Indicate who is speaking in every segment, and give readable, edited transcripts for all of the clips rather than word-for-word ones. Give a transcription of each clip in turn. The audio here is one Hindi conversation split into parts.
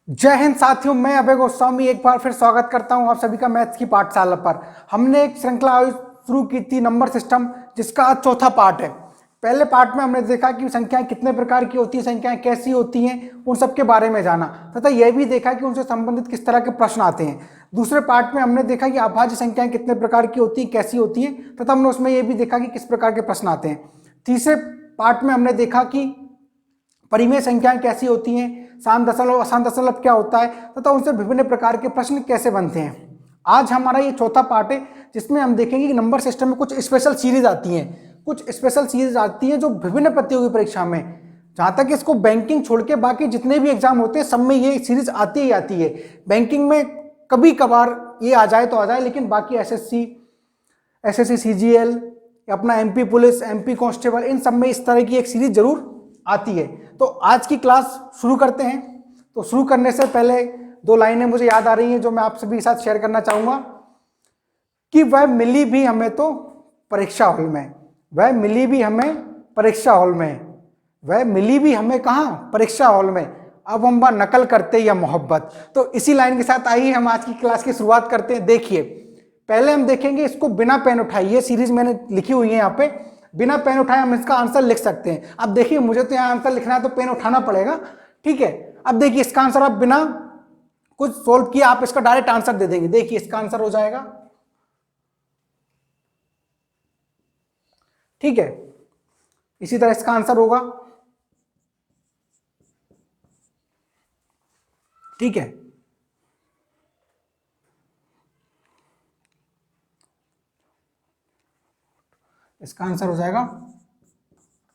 Speaker 1: जय हिंद साथियों, मैं अभय गोस्वामी एक बार फिर स्वागत करता हूं आप सभी का मैथ्स की पाठशाला पर। हमने एक श्रृंखला शुरू की थी नंबर सिस्टम, जिसका आज चौथा पार्ट है। पहले पार्ट में हमने देखा कि संख्याएं कितने प्रकार की होती हैं, संख्याएं कैसी होती हैं, उन सब के बारे में जाना तथा यह भी देखा कि उनसे संबंधित किस तरह के प्रश्न आते हैं। दूसरे पार्ट में हमने देखा कि अभाज्य संख्याएं कितने प्रकार की होती हैं, कैसी होती हैं, तथा हमने उसमें यह भी देखा कि किस प्रकार के प्रश्न आते हैं। तीसरे पार्ट में हमने देखा कि परिमेय संख्याएं कैसी होती हैं, साम दशमलव असाम दशमलव क्या होता है तथा उनसे विभिन्न प्रकार के प्रश्न कैसे बनते हैं। आज हमारा ये चौथा पार्ट है, जिसमें हम देखेंगे कि नंबर सिस्टम में कुछ स्पेशल सीरीज आती हैं जो विभिन्न प्रतियोगी परीक्षा में, जहाँ तक इसको बैंकिंग छोड़ के बाकी जितने भी एग्जाम होते हैं सब में ये सीरीज आती ही आती है। बैंकिंग में कभी कभार ये आ जाए तो आ जाए, लेकिन बाकी एसएससी सीजीएल, अपना एमपी पुलिस, एमपी कांस्टेबल, इन सब में इस तरह की एक सीरीज जरूर आती है। तो आज की क्लास शुरू करते हैं। तो शुरू करने से पहले दो लाइनें मुझे याद आ रही हैं जो मैं आप सभी के साथ शेयर करना चाहूंगा कि वह मिली भी हमें तो परीक्षा हॉल में, वह मिली भी हमें परीक्षा हॉल में, वह मिली भी हमें कहाँ, परीक्षा हॉल में, अब हम वह नकल करते या मोहब्बत। तो इसी लाइन के साथ आइए हम आज की क्लास की शुरुआत करते हैं। देखिए, पहले हम देखेंगे इसको बिना पेन उठाए, ये सीरीज मैंने लिखी हुई है यहाँ पे, बिना पेन उठाए हम इसका आंसर लिख सकते हैं। अब देखिए, मुझे तो यहाँ आंसर लिखना है तो पेन उठाना पड़ेगा, ठीक है। अब देखिए, इसका आंसर आप बिना कुछ सोल्व किए आप इसका डायरेक्ट आंसर दे देंगे। देखिए, इसका आंसर हो जाएगा, ठीक है। इसी तरह इसका आंसर होगा, ठीक है। इसका आंसर हो जाएगा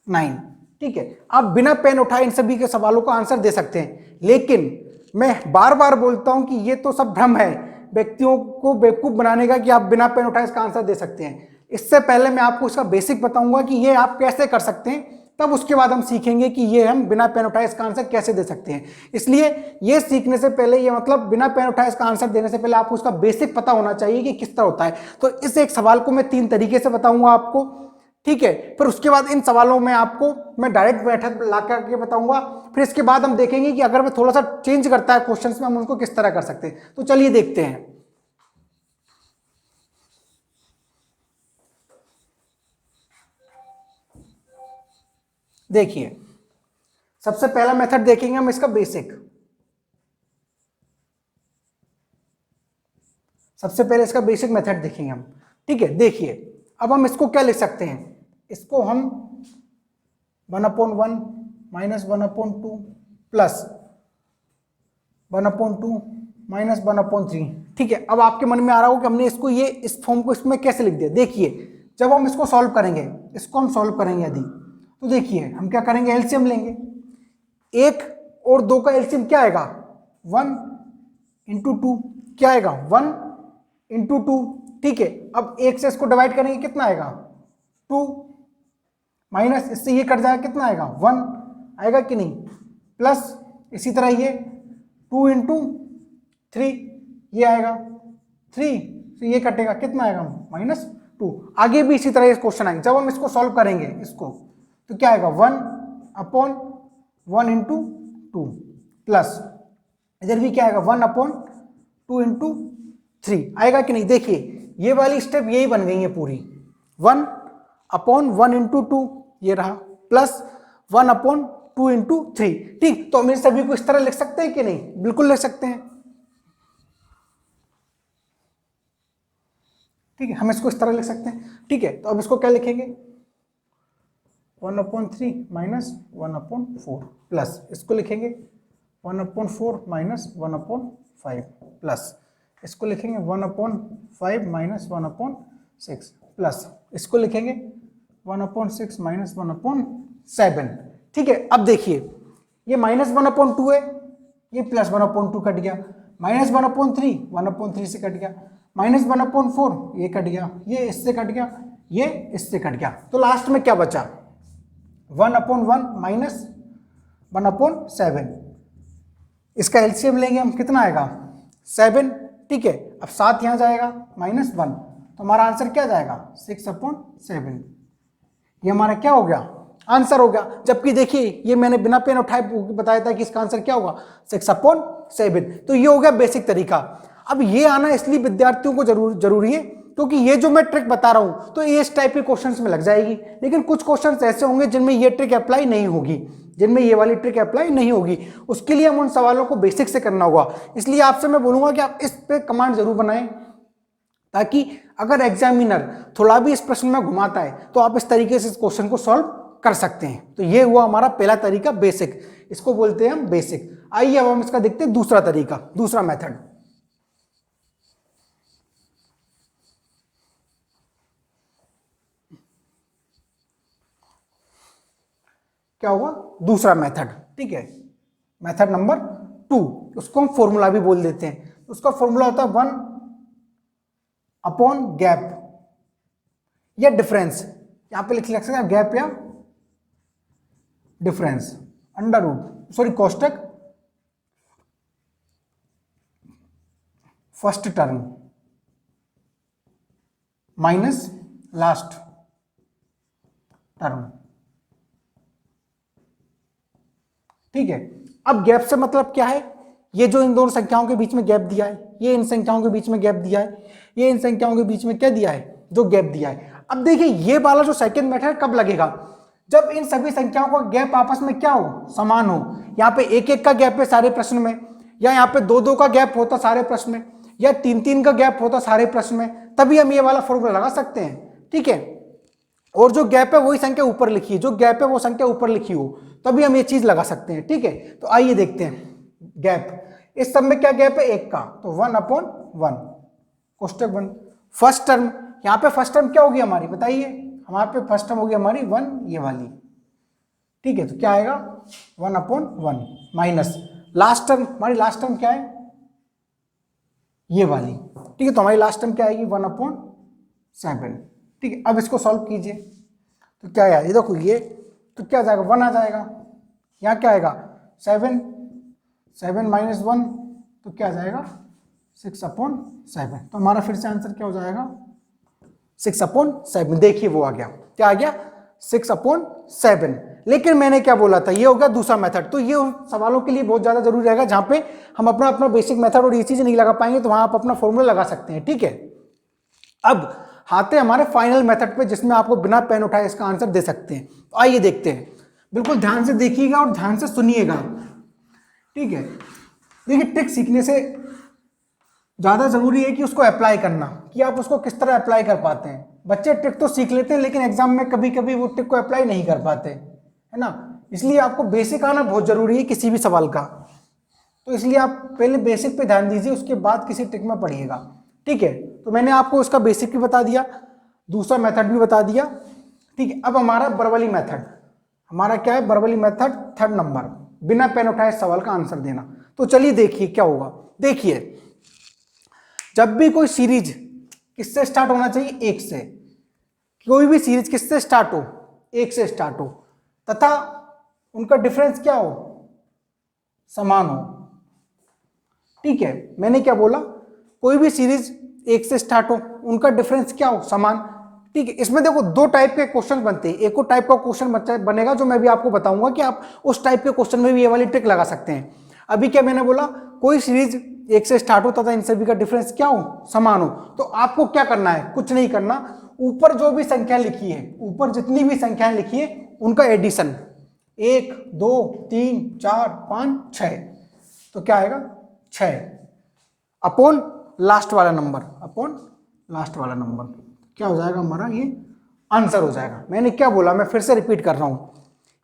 Speaker 1: 9, ठीक है। आप बिना पेन उठाए इन सभी के सवालों का आंसर दे सकते हैं, लेकिन मैं बार बार बोलता हूं कि ये तो सब भ्रम है व्यक्तियों को बेवकूफ बनाने का कि आप बिना पेन उठाए इसका आंसर दे सकते हैं। इससे पहले मैं आपको इसका बेसिक बताऊंगा कि ये आप कैसे कर सकते हैं, तब उसके बाद हम सीखेंगे कि ये हम बिना पेन उठाए इसका आंसर कैसे दे सकते हैं। इसलिए ये सीखने से पहले, ये मतलब बिना पेन उठाए इसका आंसर देने से पहले आपको उसका बेसिक पता होना चाहिए कि किस तरह होता है। तो इस एक सवाल को मैं 3 तरीके से बताऊंगा आपको, ठीक है। फिर उसके बाद इन सवालों में आपको मैं डायरेक्ट मेथड ला करके बताऊंगा। फिर इसके बाद हम देखेंगे कि अगर मैं थोड़ा सा चेंज करता है क्वेश्चंस में, हम उनको किस तरह कर सकते हैं। तो चलिए देखते हैं। देखिए, सबसे पहला मेथड देखेंगे हम इसका बेसिक। सबसे पहले इसका बेसिक मेथड देखेंगे हम, ठीक है। देखिए, अब हम इसको क्या लिख सकते हैं, इसको हम 1/1 माइनस 1/2 प्लस 1/2 माइनस 1/3, ठीक है। अब आपके मन में आ रहा हो कि हमने इसको ये इस फॉर्म को इसमें कैसे लिख दिया। देखिए, जब हम इसको सॉल्व करेंगे, इसको हम सॉल्व करेंगे यदि, तो देखिए हम क्या करेंगे, एलसीएम लेंगे। 1 और 2 का एलसीएम क्या आएगा, 1 इंटू 2 क्या आएगा, 1 इंटू 2, ठीक है। अब 1 से इसको डिवाइड करेंगे, कितना आएगा 2, माइनस इससे ये कट जाएगा, कितना आएगा 1 आएगा कि नहीं, प्लस इसी तरह ये 2 इंटू 3 ये आएगा 3, तो ये कटेगा, कितना आएगा -2। आगे भी इसी तरह ये क्वेश्चन आएंगे। जब हम इसको सॉल्व करेंगे इसको, तो क्या आएगा 1/1 इंटू 2 प्लस इधर भी क्या आएगा 1/2 इंटू 3 आएगा कि नहीं। देखिए, ये वाली स्टेप यही बन गई है पूरी, 1/1 इंटू 2 ये रहा, प्लस 1/2 इंटू 3, ठीक। तो हम इस सभी को इस तरह लिख सकते हैं कि नहीं, बिल्कुल लिख सकते हैं, ठीक है। हम इसको इस तरह लिख सकते हैं, ठीक है। तो अब इसको क्या लिखेंगे, 1/3 माइनस 1/4 प्लस इसको लिखेंगे 1/4 माइनस 1/5 प्लस इसको लिखेंगे 1/5 माइनस 1/6 प्लस इसको लिखेंगे 1/6 माइनस 1/7, ठीक है। अब देखिए, ये -1/2 है, ये प्लस 1/2 कट गया, -1/3 1/3 से कट गया, -1/4 ये कट गया, ये इससे कट गया, ये इससे कट गया। तो लास्ट में क्या बचा, 1/1 माइनस 1/7। इसका एलसीएम लेंगे हम, कितना आएगा 7, ठीक है। अब 7 यहां जाएगा, -1, तो हमारा आंसर क्या जाएगा 6/7। ये हमारा क्या हो गया आंसर हो गया। जबकि देखिए ये मैंने बिना पेन उठाए बताया था कि इसका आंसर क्या होगा 6/7। तो ये हो गया बेसिक तरीका। अब ये आना इसलिए विद्यार्थियों को जरूरी है क्योंकि ये जो मैं ट्रिक बता रहा हूं तो ये इस टाइप के क्वेश्चंस में लग जाएगी, लेकिन कुछ क्वेश्चंस ऐसे होंगे जिनमें ये ट्रिक अप्लाई नहीं होगी, जिनमें ये वाली ट्रिक अप्लाई नहीं होगी। उसके लिए हम उन सवालों को बेसिक से करना होगा। इसलिए आपसे मैं बोलूंगा कि आप इस पे कमांड जरूर बनाएं, ताकि अगर एग्जामिनर थोड़ा भी इस प्रश्न में घुमाता है तो आप इस तरीके से इस क्वेश्चन को सॉल्व कर सकते हैं। तो ये हुआ हमारा पहला तरीका बेसिक, इसको बोलते हैं हम बेसिक। आइए अब हम इसका देखते हैं दूसरा तरीका, दूसरा मेथड। क्या होगा दूसरा मेथड, ठीक है, मेथड नंबर 2। उसको हम फॉर्मूला भी बोल देते हैं। उसका फॉर्मूला होता है 1/गैप या डिफरेंस। यहां पे लिख सकते हैं गैप या डिफरेंस, अंडर रूट सॉरी कोष्टक first term minus last term, ठीक है। अब गैप से मतलब क्या है, ये जो इन दोनों संख्याओं के बीच में गैप दिया है, ये इन संख्याओं के बीच में गैप दिया है, ये इन संख्याओं के बीच में क्या दिया है, जो गैप दिया है। अब देखिए ये वाला जो सेकंड मेथड कब लगेगा, जब इन सभी संख्याओं का गैप आपस में क्या हो, समान हो। यहाँ पे 1-1 का गैप है सारे प्रश्न में, या यहाँ पे 2-2 का गैप होता सारे प्रश्न में, या 3-3 का गैप होता सारे प्रश्न में, तभी हम ये वाला फॉर्मूला लगा सकते हैं, ठीक है। और जो गैप है वही संख्या ऊपर लिखी है, जो गैप है वो संख्या ऊपर लिखी हो, तभी हम ये चीज लगा सकते हैं, ठीक है। तो आइए देखते हैं गैप। इस सब में क्या गैप है, 1 का, तो 1/1 कोष्टक 1। फर्स्ट टर्म, यहां पे फर्स्ट टर्म क्या होगी हमारी, बताइए, हमारे पे फर्स्ट टर्म होगी हमारी 1, ये वाली, ठीक है। तो क्या आएगा 1/1 माइनस लास्ट टर्म, हमारी लास्ट टर्म क्या है, ये वाली, ठीक है। तो हमारी लास्ट टर्म क्या आएगी 1/7, ठीक है। अब इसको सॉल्व कीजिए तो क्या आया, ये देखो ये तो क्या आ जाएगा 1 आ जाएगा, यहाँ क्या आएगा 7 माइनस 1 तो क्या आ जाएगा 6/7। तो हमारा फिर से आंसर क्या हो जाएगा 6/7। देखिए वो आ गया, क्या आ गया 6/7। लेकिन मैंने क्या बोला था, ये हो गया दूसरा मेथड। तो ये उन सवालों के लिए बहुत ज्यादा जरूरी रहेगा जहां पे हम अपना बेसिक मेथड और ये चीजें नहीं लगा पाएंगे, तो वहां आप अपना फॉर्मूला लगा सकते हैं, ठीक है। अब आते हमारे फाइनल मेथड पे, जिसमें आपको बिना पेन उठाए इसका आंसर दे सकते हैं। तो आइए देखते हैं, बिल्कुल ध्यान से देखिएगा और ध्यान से सुनिएगा, ठीक है। देखिए ट्रिक सीखने से ज्यादा जरूरी है कि उसको अप्लाई करना, कि आप उसको किस तरह अप्लाई कर पाते हैं। बच्चे ट्रिक तो सीख लेते हैं लेकिन एग्जाम में कभी कभी वो ट्रिक को अप्लाई नहीं कर पाते, है ना। इसलिए आपको बेसिक आना बहुत जरूरी है किसी भी सवाल का। तो इसलिए आप पहले बेसिक पे ध्यान दीजिए, उसके बाद किसी ट्रिक में पढ़िएगा, ठीक है। तो मैंने आपको उसका बेसिक भी बता दिया, दूसरा मेथड भी बता दिया, ठीक है। अब हमारा बरवली मेथड, हमारा क्या है बरवली मेथड, थर्ड नंबर, बिना पेन उठाए सवाल का आंसर देना। तो चलिए देखिए क्या होगा। देखिए जब भी कोई सीरीज किससे स्टार्ट होना चाहिए, 1 से, कोई भी सीरीज किससे स्टार्ट हो, 1 से स्टार्ट हो, तथा उनका डिफरेंस क्या हो, समान हो, ठीक है। मैंने क्या बोला, कोई भी सीरीज 1 से स्टार्ट हो, उनका डिफरेंस क्या हो, समान, ठीक है। इसमें देखो 2 टाइप के क्वेश्चन बनते हैं। एक और टाइप का क्वेश्चन बनेगा जो मैं भी आपको बताऊंगा कि आप उस टाइप के क्वेश्चन में भी ये वाली ट्रिक लगा सकते हैं। अभी क्या मैंने बोला, कोई सीरीज 1 से स्टार्ट हो तथा इन सभी का डिफरेंस क्या हो, समान हो। तो आपको क्या करना है, कुछ नहीं करना, ऊपर जो भी संख्या लिखी है, ऊपर जितनी भी संख्याएं लिखी है उनका एडिशन, 1 2 3 4 5 6, तो क्या आएगा 6 अपॉन लास्ट वाला नंबर, अपॉन लास्ट वाला नंबर, क्या हो जाएगा हमारा, ये आंसर हो जाएगा। मैंने क्या बोला, मैं फिर से रिपीट कर रहा हूं,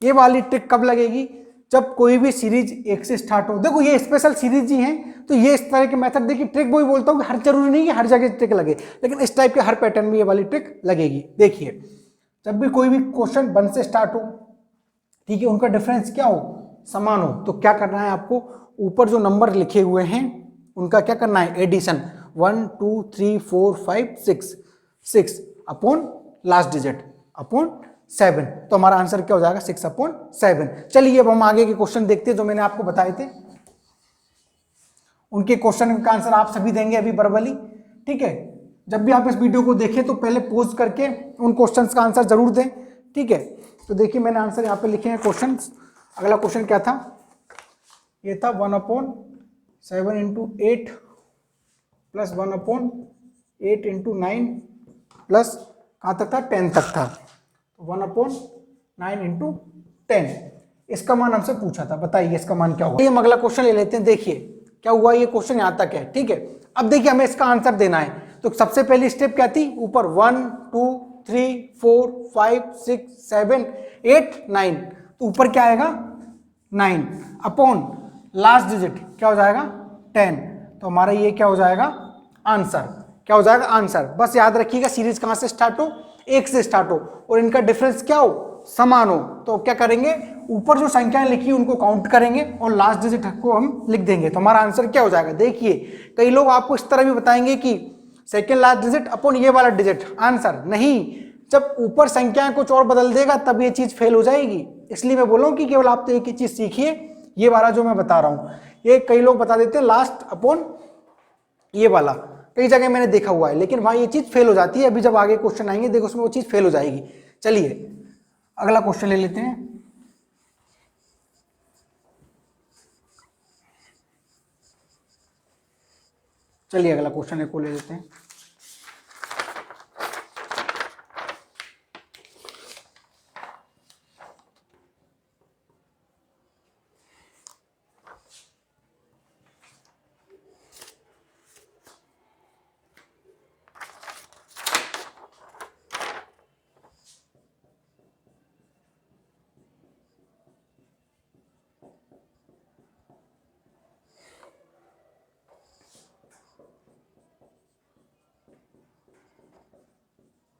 Speaker 1: ये वाली ट्रिक कब लगेगी, जब कोई भी सीरीज 1 से स्टार्ट हो। देखो ये स्पेशल सीरीज ही हैं, तो ये इस तरह के मेथड, देखिए ट्रिक वही बोलता हूँ कि हर जरूरी नहीं कि हर जगह ट्रिक लगे, लेकिन इस टाइप के हर पैटर्न में ये वाली ट्रिक लगेगी। देखिए जब भी कोई भी क्वेश्चन 1 से स्टार्ट हो, ठीक है, उनका डिफरेंस क्या हो, समान हो, तो क्या करना है आपको, ऊपर जो नंबर लिखे हुए हैं उनका क्या करना है, addition, 1 2 3 4 5 6 upon last digit upon 7। तो हमारा आंसर क्या हो जाएगा 6/7। चलिए अब हम आगे के क्वेश्चन देखते हैं जो मैंने आपको बताए थे। उनके क्वेश्चन का आंसर आप सभी देंगे अभी बरवली, ठीक है। जब भी आप इस वीडियो को देखें तो पहले पोज करके उन क्वेश्चंस का आंसर जरूर दें, ठीक है, तो देखिए मैंने आंसर यहाँ पे लिखे हैं क्वेश्चन। अगला क्वेश्चन क्या था, ये था 1/7 इंटू 8 प्लस 1/8 इंटू 9 प्लस कहाँ तक था, 10 तक था, तो 1/9 इंटू 10। इसका मान हमसे पूछा था, बताइए इसका मान क्या होगा। हम अगला क्वेश्चन ले लेते हैं। देखिए क्या हुआ, ये क्वेश्चन यहाँ तक है, ठीक है। अब देखिए हमें इसका आंसर देना है, तो सबसे पहली स्टेप क्या थी, ऊपर 1 2 3 4 5 6 7 8 9, तो ऊपर क्या आएगा 9 अपॉन लास्ट डिजिट क्या हो जाएगा 10, तो हमारा ये क्या हो जाएगा आंसर, क्या हो जाएगा आंसर। बस याद रखिएगा सीरीज कहां से स्टार्ट हो, 1 से स्टार्ट हो और इनका डिफरेंस क्या हो, समान हो। तो क्या करेंगे, ऊपर जो संख्याएं लिखी उनको काउंट करेंगे और लास्ट डिजिट को हम लिख देंगे, तो हमारा आंसर क्या हो जाएगा। देखिए कई लोग आपको इस तरह भी बताएंगे कि सेकेंड लास्ट डिजिट अपॉन ये वाला डिजिट आंसर, नहीं, जब ऊपर संख्याएं कुछ और बदल देगा तब ये चीज फेल हो जाएगी। इसलिए मैं बोला हूं कि केवल आप तो एक ही चीज सीखिए, ये वाला जो मैं बता रहा हूं, ये कई लोग बता देते हैं लास्ट अपॉन ये वाला, कई जगह मैंने देखा हुआ है, लेकिन वहां ये चीज फेल हो जाती है। अभी जब आगे क्वेश्चन आएंगे देखो उसमें वो चीज फेल हो जाएगी। चलिए अगला क्वेश्चन ले लेते हैं। चलिए अगला क्वेश्चन एक को ले लेते हैं।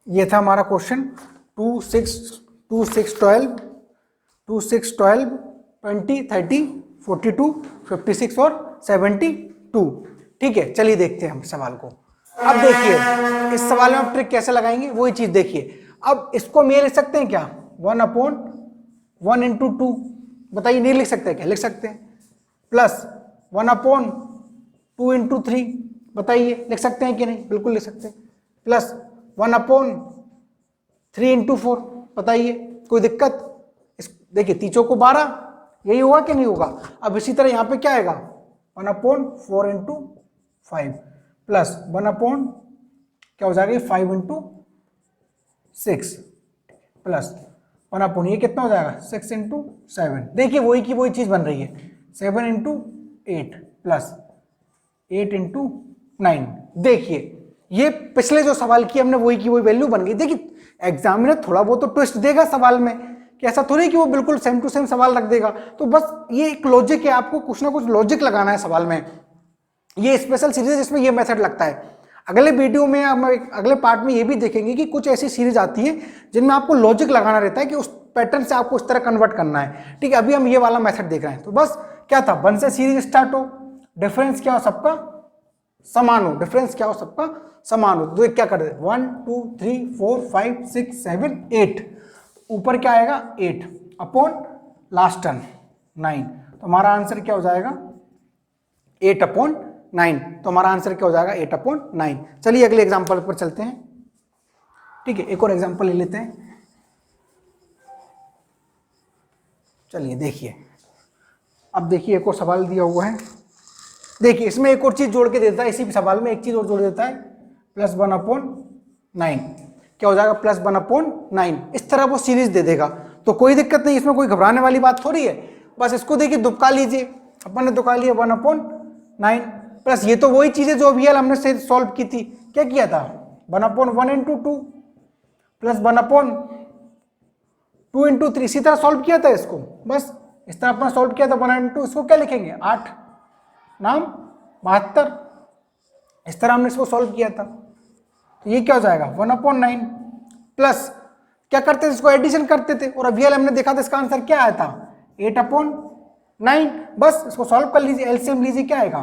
Speaker 1: ये था हमारा क्वेश्चन 2 6 12 20 30 42 56 और 72। ठीक है, चलिए देखते हैं हम सवाल को। अब देखिए इस सवाल में आप ट्रिक कैसे लगाएंगे वही चीज देखिए। अब इसको हम ये लिख सकते हैं क्या, 1/1 इंटू 2, बताइए नहीं लिख सकते क्या, लिख सकते हैं। प्लस 1/2 इंटू 3, बताइए लिख सकते हैं कि नहीं, बिल्कुल लिख सकते हैं। प्लस 1/3 इंटू 4, बताइए कोई दिक्कत। देखिए तीसों को 12, यही होगा कि नहीं होगा। अब इसी तरह यहाँ पे क्या आएगा 1/4 इंटू 5 प्लस 1/ क्या हो जाएगा 5 इंटू 6 प्लस 1/, ये कितना हो जाएगा 6 इंटू 7। देखिए वही की वही चीज बन रही है, 7 इंटू 8 प्लस 8 इंटू 9। देखिए ये पिछले जो सवाल की हमने वही की वही वैल्यू बन गई। देखिए एग्जामिनर थोड़ा बहुत तो ट्विस्ट देगा सवाल में, कि ऐसा थोड़ी कि वो बिल्कुल सेम टू सेम सवाल रख देगा। तो बस ये एक लॉजिक है, आपको कुछ ना कुछ लॉजिक लगाना है सवाल में। ये स्पेशल सीरीज है जिसमें ये मेथड लगता है। अगले वीडियो में हम अगले पार्ट में ये भी देखेंगे कि कुछ ऐसी सीरीज आती है जिनमें आपको लॉजिक लगाना रहता है कि उस पैटर्न से आपको इस तरह कन्वर्ट करना है। ठीक है, अभी हम ये वाला मेथड देख रहे हैं। तो बस क्या था, 1 से सीरीज स्टार्ट हो, डिफरेंस क्या हो सबका समान हो, डिफरेंस क्या हो सबका समान हो। तो क्या कर दे 1 2 3 4 5 6 7 8, ऊपर क्या आएगा 8 अपॉन लास्ट टर्म 9, तो हमारा आंसर क्या हो जाएगा 8/9। तो हमारा आंसर क्या हो जाएगा 8/9। चलिए अगले एग्जांपल पर चलते हैं। ठीक है, एक और एग्जांपल ले लेते हैं। चलिए देखिए, अब देखिए एक और सवाल दिया हुआ है। देखिए इसमें एक और चीज जोड़ के देता है, इसी सवाल में एक चीज और जोड़ देता है, +1/9 क्या हो जाएगा +1/9। इस तरह वो सीरीज दे देगा, तो कोई दिक्कत नहीं, इसमें कोई घबराने वाली बात थोड़ी है। बस इसको देखिए दुबका लीजिए, अपन ने दुबका लिया 1/9 प्लस ये तो वही चीज है जो अभी हमने से सॉल्व की थी। क्या किया था 1/1 इंटू 2 प्लस 1/2 इंटू 3, इसी तरह सॉल्व किया था इसको। बस इस तरह अपना सॉल्व किया था 1/2, इसको क्या लिखेंगे 8 नाम 72, इस तरह हमने इसको सॉल्व किया था। तो ये क्या हो जाएगा 1/9 प्लस क्या करते थे, इसको एडिशन करते थे, और अभी हमने देखा था इसका आंसर क्या आया था 8/9। बस इसको सॉल्व कर लीजिए, एलसीएम लीजिए, क्या आएगा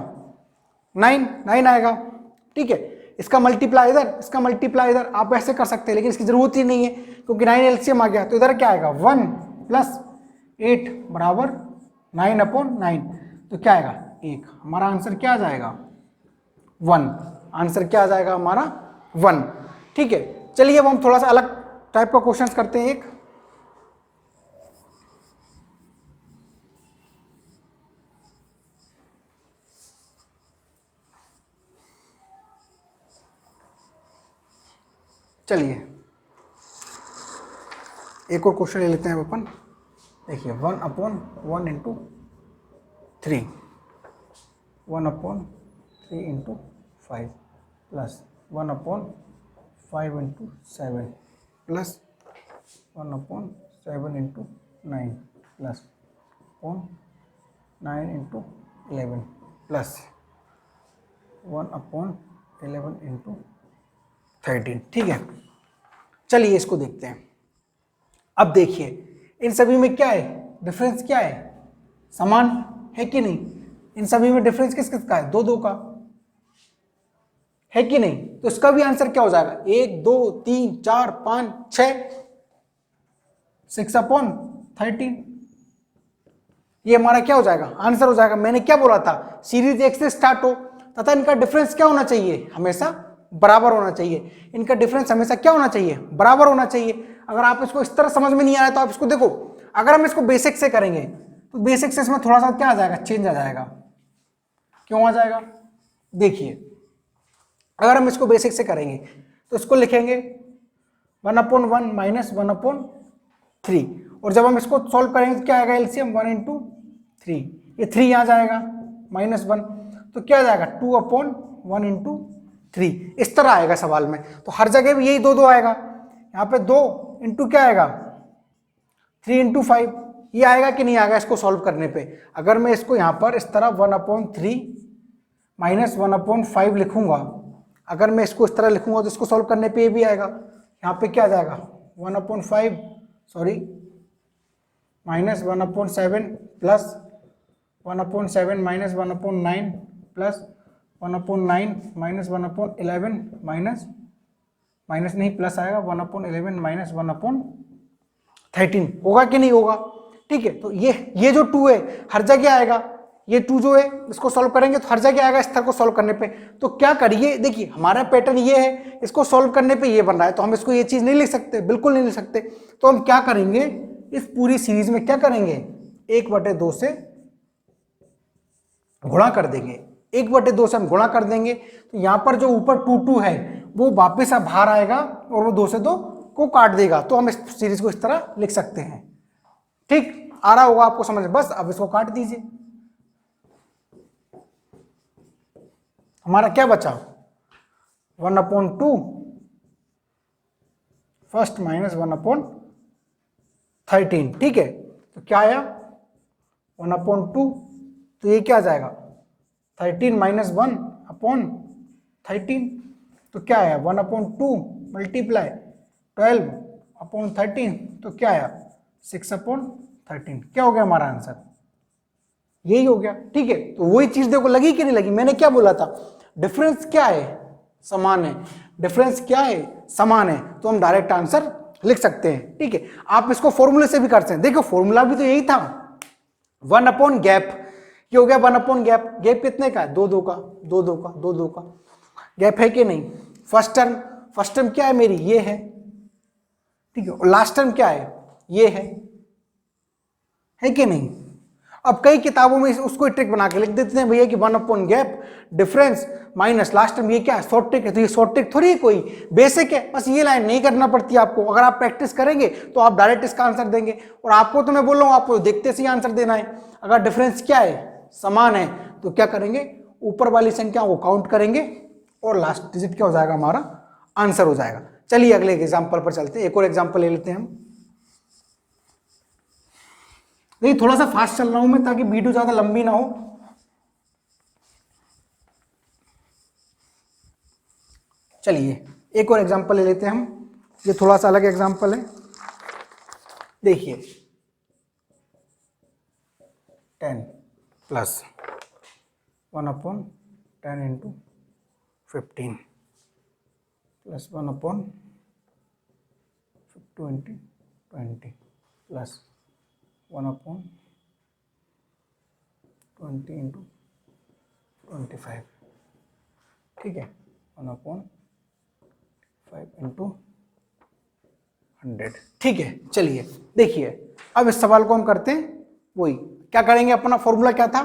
Speaker 1: 9 आएगा। ठीक है, इसका मल्टीप्लाई इधर, इसका मल्टीप्लाई इधर, आप ऐसे कर सकते हैं, लेकिन इसकी जरूरत ही नहीं है क्योंकि 9 एलसीएम आ गया। तो इधर क्या आएगा 1 प्लस 8 बराबर 9/9, तो क्या आएगा 1। हमारा आंसर क्या आ जाएगा 1। आंसर क्या आ जाएगा हमारा 1। ठीक है, चलिए अब हम थोड़ा सा अलग टाइप का क्वेश्चन करते हैं। एक चलिए एक और क्वेश्चन ले लेते हैं अपन। देखिए 1/1 into 3, 1/3 into 5 plus 1/5 into 7 plus 1/7 into 9 plus 9 into 11 plus 1/11 into 13। ठीक है, चलिए इसको देखते हैं। अब देखिए इन सभी में क्या है, डिफरेंस क्या है, समान है कि नहीं। इन सभी में डिफरेंस किस किस का है, 2 2 का है कि नहीं। तो इसका भी आंसर क्या हो जाएगा, 1 2 3 4 5 6, 6/13। ये हमारा क्या हो जाएगा, आंसर हो जाएगा। मैंने क्या बोला था, सीरीज 1 से स्टार्ट हो तथा इनका डिफरेंस क्या होना चाहिए, हमेशा बराबर होना चाहिए। इनका डिफरेंस हमेशा क्या होना चाहिए, बराबर होना चाहिए। अगर आप इसको इस तरह समझ में नहीं आ रहा है तो आप इसको देखो, अगर हम इसको बेसिक से करेंगे तो बेसिक से इसमें थोड़ा सा क्या आ जाएगा, चेंज आ जाएगा। क्यों आ जाएगा, देखिए अगर हम इसको बेसिक से करेंगे तो इसको लिखेंगे 1/1 माइनस 1/3, और जब हम इसको सॉल्व करेंगे तो क्या आएगा, एलसीएम 1 इंटू 3, ये 3 यहाँ जाएगा -1, तो क्या आ जाएगा 2/1 इंटू 3। इस तरह आएगा सवाल में। तो हर जगह भी यही 2 2 आएगा, यहाँ पे 2 इंटू क्या आएगा 3 इंटू 5, ये आएगा कि नहीं आएगा इसको सॉल्व करने पे। अगर मैं इसको यहाँ पर इस तरह 1/3 माइनस 1/5 लिखूंगा, अगर मैं इसको इस तरह लिखूंगा तो इसको सॉल्व करने पे ये भी आएगा। यहाँ पे क्या आ जाएगा 1/5 sorry minus 1/7 plus 1/7 minus 1/9 plus 1/9 minus 1/11 minus नहीं प्लस आएगा 1/11 माइनस 1/13, होगा कि नहीं होगा। ठीक है, तो ये जो 2 है हर जगह आएगा, ये 2 जो है इसको सॉल्व करेंगे तो हर जगह आएगा इस तरह को सॉल्व करने पे। तो क्या करिए, देखिए हमारा पैटर्न ये है, इसको सॉल्व करने पे ये बन रहा है, तो हम इसको ये चीज नहीं लिख सकते, बिल्कुल नहीं लिख सकते। तो हम क्या करेंगे, इस पूरी सीरीज में क्या करेंगे, 1/2 से गुणा कर देंगे, 1/2 से हम गुणा कर देंगे। तो यहां पर जो ऊपर 2 2 है वो वापिस बाहर आएगा और वो 2 से 2 को काट देगा। तो हम इस सीरीज को इस तरह लिख सकते हैं। ठीक आ रहा होगा आपको समझ, बस अब इसको काट दीजिए। हमारा क्या बचा 1/2 फर्स्ट माइनस 1/13। ठीक है, तो क्या आया 1/2, तो ये क्या आ जाएगा 13 माइनस 1/13, तो क्या आया 1/2 मल्टीप्लाई 12/13, तो क्या आया 6/13। क्या हो गया हमारा आंसर, यही हो गया। ठीक है, तो वही चीज देखो लगी कि नहीं लगी। मैंने क्या बोला था, डिफरेंस क्या है, समान है। डिफरेंस क्या है, समान है, तो हम डायरेक्ट आंसर लिख सकते हैं। ठीक है, आप इसको फॉर्मूले से भी कर सकते हैं। देखो फॉर्मूला भी तो यही था, 1 गैप, ये हो गया 1 गैप। गैप कितने का है, 2 2 का, 2 2 का, 2 2 का गैप है कि नहीं। फर्स्ट टर्म क्या है मेरी, ये है। ठीक है, और लास्ट टर्म क्या है, ये है कि नहीं। अब कई किताबों में उसको ट्रिक बना के लिख देते हैं भैया कि 1 gap difference minus last term, ये क्या है, शॉर्ट ट्रिक है। तो ये शॉर्ट ट्रिक थोड़ी कोई बेसिक है, बस ये लाइन नहीं करना पड़ती आपको। अगर आप प्रैक्टिस करेंगे तो आप डायरेक्ट इसका आंसर देंगे। और आपको तो मैं बोल रहा हूँ, आपको देखते से ही आंसर देना है। अगर डिफरेंस क्या है, समान है, तो क्या करेंगे, ऊपर वाली संख्या को काउंट करेंगे और लास्ट डिजिट क्या हो जाएगा, हमारा आंसर हो जाएगा। चलिए अगले एग्जाम्पल पर चलते हैं, एक और एग्जाम्पल ले लेते हैं हम। नहीं, थोड़ा सा फास्ट चल रहा हूं मैं ताकि वीडियो ज्यादा लंबी ना हो। चलिए एक और एग्जांपल ले लेते हैं हम, ये थोड़ा सा अलग एग्जांपल है। देखिए 10 plus 1/10 into 15 plus 1/20 plus 1/20 into 25। ठीक है, 1/5 इंटू 100। ठीक है, चलिए देखिए अब इस सवाल को हम करते हैं, वही क्या करेंगे, अपना फॉर्मूला क्या था,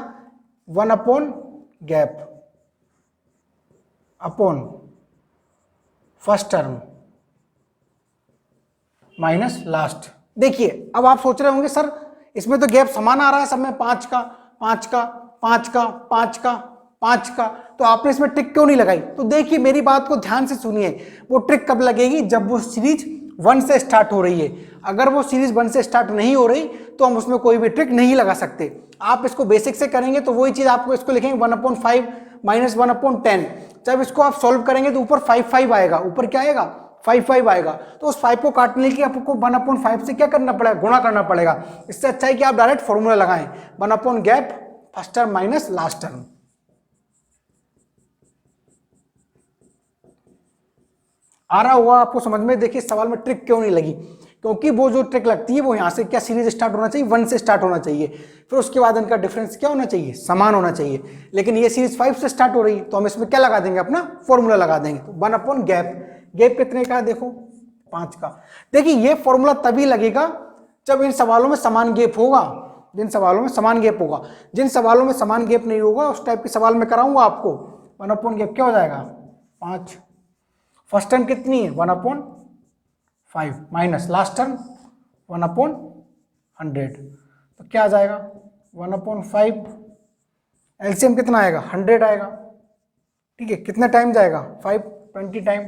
Speaker 1: 1 gap upon first term minus last. देखिए अब आप सोच रहे होंगे सर इसमें तो गैप समान आ रहा है सब में, 5 का 5 का 5 का 5 का 5 का, तो आपने इसमें ट्रिक क्यों नहीं लगाई? तो देखिए मेरी बात को ध्यान से सुनिए, वो ट्रिक कब लगेगी? जब वो सीरीज 1 से स्टार्ट हो रही है। अगर वो सीरीज 1 से स्टार्ट नहीं हो रही तो हम उसमें कोई भी ट्रिक नहीं लगा सकते। आप इसको बेसिक से करेंगे तो वही चीज आपको इसको लिखेंगे 1/5 माइनस 1/10। जब इसको आप सॉल्व करेंगे तो ऊपर 5 आएगा, ऊपर क्या आएगा 5 आएगा, तो उस 5 को काटने के लिए आपको 1/5 से क्या करना पड़ेगा? गुणा करना पड़ेगा। इससे अच्छा है कि आप डायरेक्ट फॉर्मूला लगाएं 1 gap first term minus last term. आ रहा हुआ आपको समझ में? देखिए सवाल में ट्रिक क्यों नहीं लगी, क्योंकि वो जो ट्रिक लगती है वो यहां से क्या सीरीज स्टार्ट होना चाहिए 1 से स्टार्ट होना चाहिए, फिर उसके बाद इनका डिफरेंस क्या होना चाहिए? समान होना चाहिए। लेकिन ये सीरीज 5 से स्टार्ट हो रही है तो हम इसमें क्या लगा देंगे? अपना फॉर्मूला लगा देंगे। तो 1 गैप, गैप कितने का है? देखो 5 का। देखिए ये फॉर्मूला तभी लगेगा जब इन सवालों में समान गैप होगा, जिन सवालों में समान गैप होगा। जिन सवालों में समान गैप नहीं होगा उस टाइप के सवाल में कराऊंगा आपको 1 गैप क्या हो जाएगा? 5। फर्स्ट टर्म कितनी है? 1/5 माइनस लास्ट टर्म 1/100, तो क्या आ जाएगा? 1/5 एलसीएम कितना आएगा? 100 आएगा। ठीक है, कितने टाइम जाएगा? 5 20 टाइम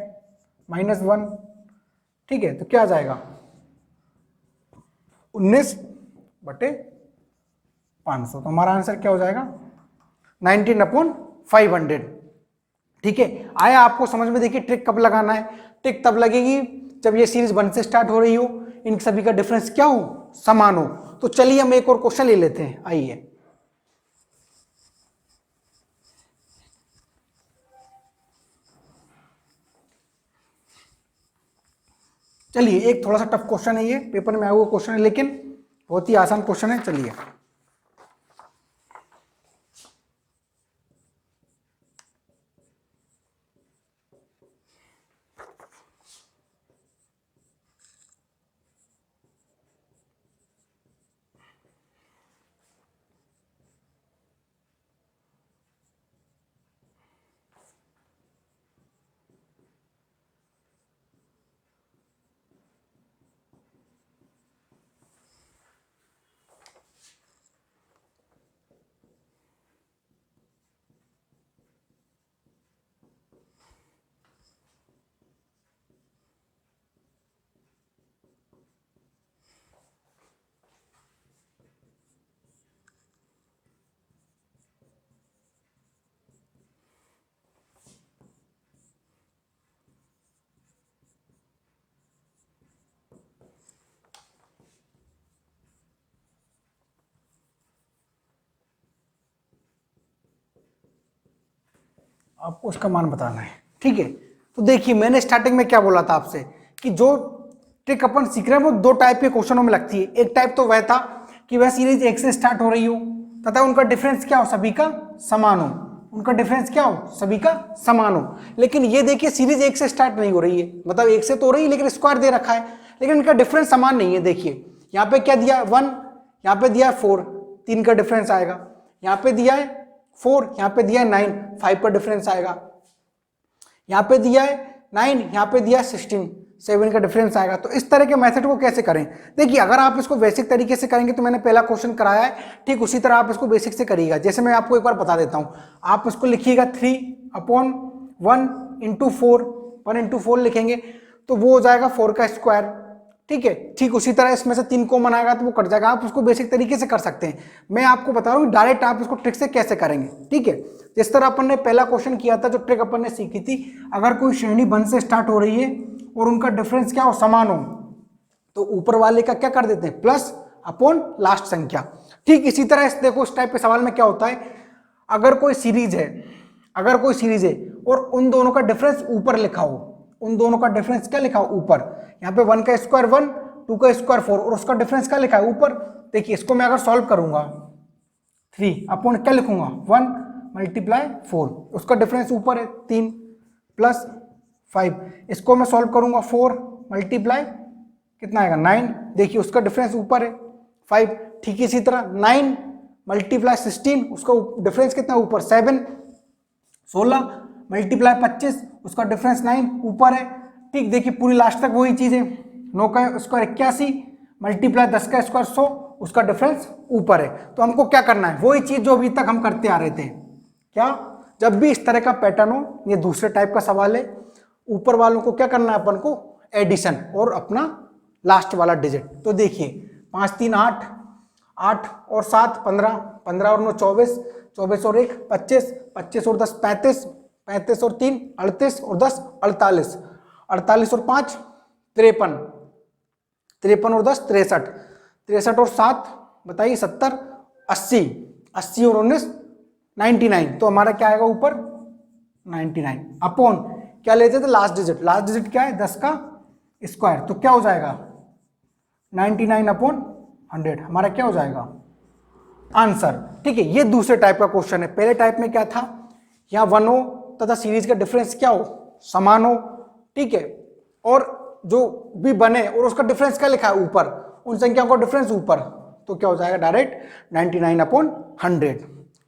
Speaker 1: माइनस 1। ठीक है, तो क्या आ जाएगा? 19/500। तो हमारा आंसर क्या हो जाएगा? 19/500। ठीक है, आया आपको समझ में? देखिए ट्रिक कब लगाना है? ट्रिक तब लगेगी जब ये सीरीज 1 से स्टार्ट हो रही हो, इन सभी का डिफरेंस क्या हो? समान हो। तो चलिए हम एक और क्वेश्चन ले लेते हैं, आइए। चलिए एक थोड़ा सा टफ क्वेश्चन है, ये पेपर में आया हुआ क्वेश्चन है लेकिन बहुत ही आसान क्वेश्चन है। चलिए आपको उसका मान बताना है। ठीक है, तो देखिए मैंने स्टार्टिंग में क्या बोला था आपसे कि जो ट्रिक अपन सीख रहे हैं वो 2 टाइप के क्वेश्चनों में लगती है। एक टाइप तो वह था कि वह सीरीज 1 से स्टार्ट हो रही हो तथा उनका डिफरेंस क्या हो? सभी का समान हो। उनका डिफरेंस क्या हो? सभी का समान हो। लेकिन ये देखिए सीरीज 1 से स्टार्ट नहीं हो रही है, मतलब 1 से तो हो रही है लेकिन स्क्वायर दे रखा है, लेकिन इनका डिफरेंस समान नहीं है। देखिए यहाँ पे क्या दिया है? 1, यहाँ पे दिया है 4, 3 का डिफरेंस आएगा। यहाँ पे दिया है 4, यहाँ पे दिया है 9, 5 का डिफरेंस आएगा। यहाँ पे दिया है 9, यहाँ पे दिया है 16, 7 का डिफरेंस आएगा। तो इस तरह के मेथड को कैसे करें? देखिए अगर आप इसको बेसिक तरीके से करेंगे तो मैंने पहला क्वेश्चन कराया है, ठीक उसी तरह आप इसको बेसिक से करिएगा। जैसे मैं आपको एक बार बता देता हूँ, आप इसको लिखिएगा 3/1 × 4, 1 × 4 लिखेंगे तो वो हो जाएगा 4 का स्क्वायर। ठीक है, ठीक उसी तरह इसमें से 3 कॉमन आएगा तो वो कट जाएगा। आप उसको बेसिक तरीके से कर सकते हैं, मैं आपको बता रहा हूँ डायरेक्ट आप इसको ट्रिक से कैसे करेंगे। ठीक है, जिस तरह अपन ने पहला क्वेश्चन किया था, जो ट्रिक अपन ने सीखी थी, अगर कोई श्रेणी 1 से स्टार्ट हो रही है और उनका डिफरेंस क्या हो? समान हो, तो ऊपर वाले का क्या कर देते हैं? प्लस अपॉन लास्ट संख्या। ठीक इसी तरह इस देखो इस टाइप के सवाल में क्या होता है, अगर कोई सीरीज है और उन दोनों का डिफरेंस ऊपर लिखा हो, उन दोनों का डिफरेंस क्या लिखा हो? ऊपर। यहाँ पे 1 का स्क्वायर 1, 2 का स्क्वायर 4 और उसका डिफरेंस क्या लिखा है? ऊपर। देखिए इसको मैं अगर सॉल्व करूंगा 3 अपॉन क्या लिखूंगा? 1 × 4, उसका डिफरेंस ऊपर है 3 प्लस 5। इसको मैं सॉल्व करूंगा 4 × कितना आएगा? 9। देखिए उसका डिफरेंस ऊपर है 5। ठीक इसी तरह 9 × 16, उसका डिफरेंस कितना ऊपर? 7। 16 × 25, उसका डिफरेंस 9 ऊपर है। ठीक देखिए पूरी लास्ट तक वही चीज है। 9 का स्क्वायर 81 मल्टीप्लाई 10 का स्क्वायर 100, उसका डिफरेंस ऊपर है। तो हमको क्या करना है, वही चीज जो अभी तक हम करते आ रहे थे। क्या, जब भी इस तरह का पैटर्न हो, ये दूसरे टाइप का सवाल है, ऊपर वालों को क्या करना है अपन को, एडिशन और अपना लास्ट वाला डिजिट। तो देखिए 5 3 8, 8 और 7 15, 15 और 9 24, 24 और 1 25, 25 और 10 35, 35 और 3 38 और 10 48, 48 और 5 53, 53 और 10 63, 63 और 7 बताइए 70, 80, 80 और 19 99। तो हमारा क्या आएगा ऊपर 99 अपॉन क्या लेते थे लास्ट डिजिट, लास्ट डिजिट क्या है 10 का स्क्वायर, तो क्या हो जाएगा 99 अपॉन 100, हमारा क्या हो जाएगा आंसर। ठीक है, ये दूसरे टाइप का क्वेश्चन है। पहले टाइप में क्या था, यहाँ 1 हो तथा सीरीज का डिफरेंस क्या हो, समान हो। ठीक है, और जो भी बने और उसका डिफरेंस क्या लिखा है ऊपर, उन संख्याओं का डिफरेंस ऊपर, तो क्या हो जाएगा डायरेक्ट 99 अपॉन 100।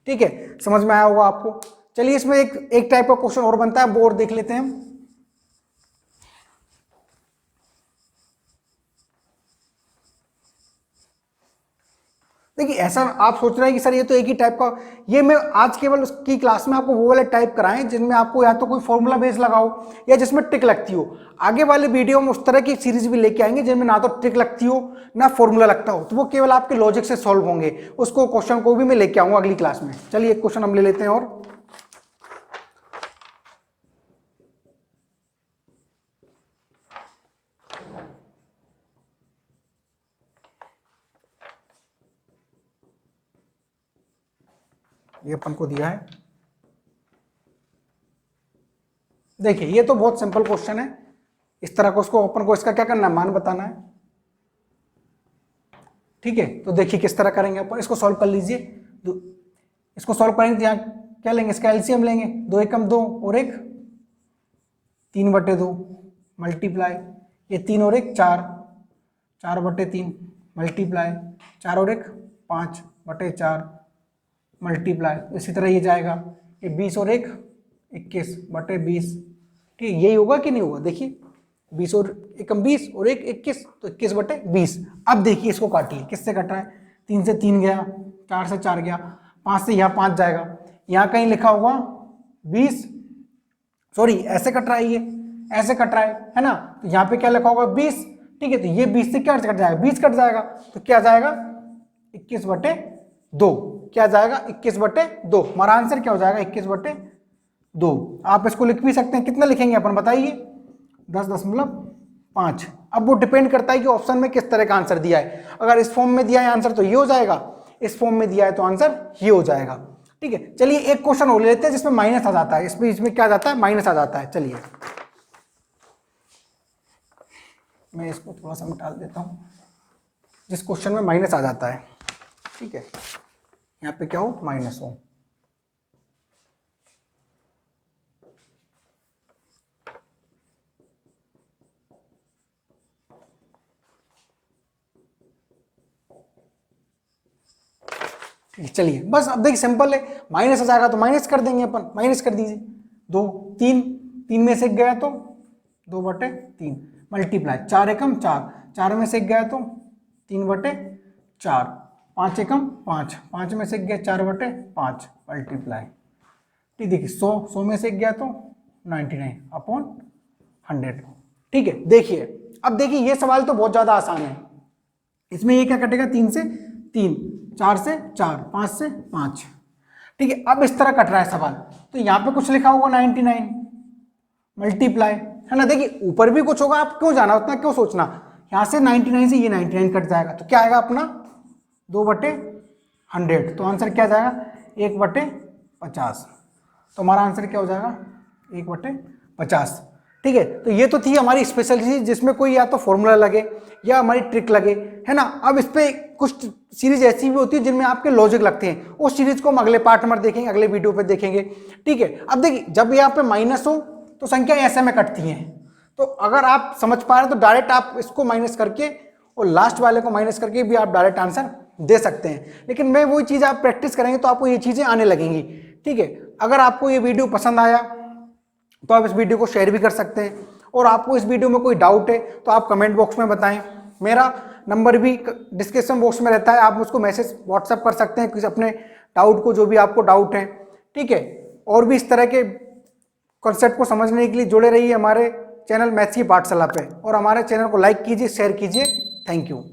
Speaker 1: ठीक है, समझ में आया होगा आपको। चलिए इसमें एक टाइप का क्वेश्चन और बनता है, वो और देख लेते हैं हम। देखिए ऐसा आप सोच रहे हैं कि सर ये तो एक ही टाइप का, ये मैं आज केवल उसकी क्लास में आपको वो वाले टाइप कराएं जिनमें आपको या तो कोई फॉर्मूला बेस लगाओ या जिसमें ट्रिक लगती हो। आगे वाले वीडियो में उस तरह की सीरीज भी लेके आएंगे जिनमें ना तो ट्रिक लगती हो ना फॉर्मूला लगता हो, तो वो केवल आपके लॉजिक से सॉल्व होंगे। उसको क्वेश्चन को भी मैं लेके आऊंगा अगली क्लास में। चलिए एक क्वेश्चन हम ले लेते हैं और ये अपन को दिया है। देखिए ये तो बहुत सिंपल क्वेश्चन है, इस तरह को उसको अपन को इसका क्या करना है, मान बताना है। ठीक है, तो देखिए किस तरह करेंगे अपन, इसको सॉल्व कर लीजिए। इसको सॉल्व करेंगे तो यहाँ क्या लेंगे, इसका एलसीएम लेंगे, 2 एकम 2 और 1 3/2 मल्टीप्लाई, ये 3 और 1 4, 4/3 मल्टीप्लाई, 4 और 1 5/4 मल्टीप्लाई, इसी तरह ये जाएगा, ये 20 और 1 21/20। ठीक है, यही होगा कि नहीं होगा, देखिए 20 और 1 20 और 1 21, तो 21/20। अब देखिए इसको काटिए, किससे कट रहा है, 3 से 3 गया, 4 से 4 गया, 5 से यहाँ 5 जाएगा, यहाँ कहीं लिखा होगा 20, सॉरी ऐसे कट रहा है, ये ऐसे कट रहा है ना, तो यहाँ पे क्या लिखा होगा 20। ठीक है, तो ये 20 से क्या कट जाएगा, 20 कट जाएगा, तो क्या जाएगा 21/2, क्या जाएगा 21/2। हमारा आंसर क्या हो जाएगा 21/2। आप इसको लिख भी सकते हैं, कितना लिखेंगे अपन बताइए, 10.5। अब वो डिपेंड करता है कि ऑप्शन में किस तरह का आंसर दिया है। अगर इस फॉर्म में दिया है आंसर तो ये हो जाएगा, इस फॉर्म में दिया है तो आंसर ये हो जाएगा। ठीक है, चलिए एक क्वेश्चन और लेते हैं जिसमें माइनस आ जाता है, इसमें क्या जाता है, माइनस आ जाता है। चलिए मैं इसको थोड़ा सा मिटा देता हूं, जिस क्वेश्चन में माइनस आ जाता है। ठीक है, यहाँ पे क्या हो, माइनस हो। चलिए बस अब देखिए सिंपल है, माइनस आ जाएगा तो माइनस कर देंगे अपन, माइनस कर दीजिए। 2 3, 3 में से 1 गया तो 2/3 मल्टीप्लाई, 4 एकम 4, 4 में से 1 गया तो 3/4, 5 एकम 5, 5 में से 1 गया 4/5 मल्टीप्लाई। ठीक, देखिए 100 में से 1 गया तो 99 अपॉन 100। ठीक है, देखिए अब देखिए ये सवाल तो बहुत ज्यादा आसान है। इसमें ये क्या कटेगा, 3 से 3, 4 से 4, 5 से 5। ठीक है, अब इस तरह कट रहा है सवाल, तो यहाँ पे कुछ लिखा होगा 99 मल्टीप्लाई, है ना। देखिए ऊपर भी कुछ होगा, आप क्यों जाना, उतना क्यों सोचना। यहाँ से 99 से ये 99 कट जाएगा, तो क्या आएगा अपना 2/100। तो आंसर क्या जाएगा 1/50। तो हमारा आंसर क्या हो जाएगा 1/50। ठीक है, तो ये तो थी हमारी स्पेशल चीज जिसमें कोई या तो फॉर्मूला लगे या हमारी ट्रिक लगे, है ना। अब इस पे कुछ सीरीज ऐसी भी होती है जिनमें आपके लॉजिक लगते हैं, उस सीरीज को हम अगले पार्ट में देखेंगे, अगले वीडियो पे देखेंगे। ठीक है, अब देखिए जब यहाँ पे माइनस हो तो संख्या ऐसे में कटती हैं, तो अगर आप समझ पा रहे हैं तो डायरेक्ट आप इसको माइनस करके और लास्ट वाले को माइनस करके भी आप डायरेक्ट आंसर दे सकते हैं। लेकिन मैं वही चीज़ आप प्रैक्टिस करेंगे तो आपको ये चीज़ें आने लगेंगी। ठीक है, अगर आपको ये वीडियो पसंद आया तो आप इस वीडियो को शेयर भी कर सकते हैं और आपको इस वीडियो में कोई डाउट है तो आप कमेंट बॉक्स में बताएं। मेरा नंबर भी डिस्क्रिप्शन बॉक्स में रहता है, आप मुझको मैसेज व्हाट्सएप कर सकते हैं किसी अपने डाउट को, जो भी आपको डाउट है। ठीक है, और भी इस तरह के कॉन्सेप्ट को समझने के लिए जुड़े रहिए हमारे चैनल मैथ्स की पाठशाला पे, और हमारे चैनल को लाइक कीजिए, शेयर कीजिए। Thank you.